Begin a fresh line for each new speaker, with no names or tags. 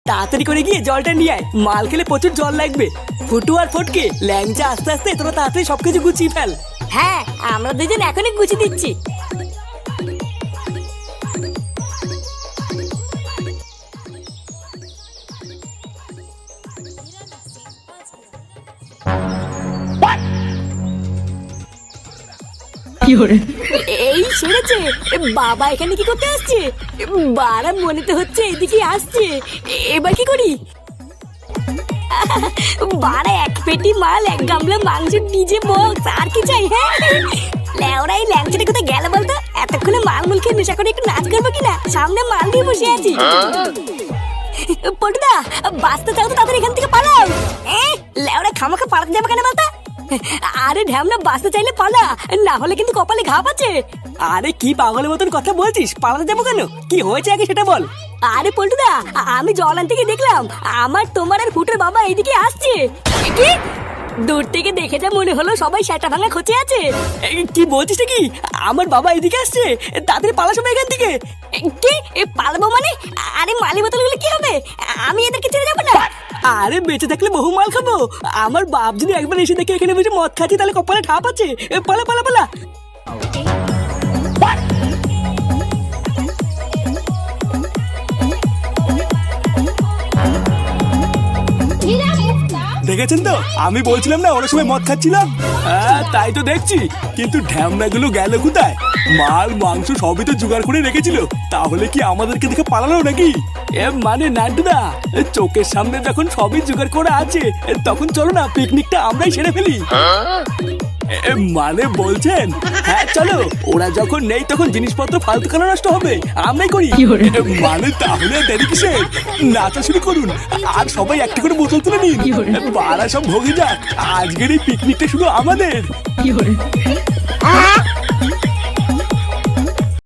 তাড়াতাড়ি করে গিয়ে জলটা নিয়ে আয়, মাল খেলে প্রচুর জল লাগবে। ফুটু আর ফটকে ল্যাংচা আস্তে আস্তে তোরা তাড়াতাড়ি সবকিছু গুছিয়ে ফেল।
হ্যাঁ, আমরা দুজন এখনই গুছিয়ে দিচ্ছি। এই শুনেছে বাবা এখানে কি করতে আসছে? বারা মনে তো হচ্ছে এদিকে আসছে। এবার কি করি? বারা এক পেটি মাল, এক গামলা মাংস, ডিজে বক্স, আর কি চাই? হ্যাঁ লেওরা, এই ল্যাংচাটা কোথায় গেল বলতো? এতক্ষণে মাল মুল খেয়ে নেশা করে একটু নাচ করবো কিনা? সামনে মাল দিয়ে বসে আছি। পটুদা, বাঁচতে চাও তো তাদের এখান থেকে পালাও। লেওরা খামাখা পালাতে যাবে কেন বলতো? আরে ঢ্যামনা, বাঁচতে চাইলে পালা, না হলে কিন্তু কপালে ঘা পাচ্ছে।
আরে কি পাগলের মতন কথা বলছিস? পালাতে যাবো কেন? কি হয়েছে আগে সেটা বল।
আরে পল্টুদা, আমি জল আনতে গিয়ে দেখলাম আমার, তোমার আর ফুটের বাবা এইদিকে আসছে। কি? দূর থেকে দেখে যা মনে হলো সবাই সেটা ভাঙা খোঁচে আছে।
কি বলছিস কি? আমার বাবা এদিকে আসছে, তাড়াতাড়ি পালা সবাই এখান থেকে।
কি পালাবো মানে? আরে মালি বোতলগুলো কি হবে? আমি এদেরকে ছেড়ে যাবো না।
আরে বেঁচে থাকলে বহু মাল খাবো। আমার বাপ যদি একবার এসে দেখে এখানে বসে মদ খাচ্ছি, তাহলে কপালে ঠাপ আছে। পালা পালা পালা।
দেখেছেন তো, আমি বলছিলাম না ওরা সবাই মদ খাচ্ছিল। হ্যাঁ তাই তো দেখছি, কিন্তু ঢ্যামনা গুলো গেল কোথায়? মাল মাংস সবই তো জোগাড় করে রেখেছিল, তাহলে কি আমাদেরকে দেখে পালালো নাকি?
মানে নান্টুদা, চোখের সামনে যখন সবই জোগাড় করা আছে, তখন চলো না পিকনিকটা আমরাই সেরে ফেলি।
মানে বলছেন?
হ্যাঁ চলো, ওরা যখন নেই তখন জিনিসপত্র ফালতু খানা নষ্ট হবে, আমরাই করি।
মানে তাহলে দেরি কিসের? নাচা শুরু করুন, আর সবাই একটা করে বোতল তুলে নিন। পাড়া সব ভোগে যাক, আজকের এই পিকনিকটা শুধু আমাদের।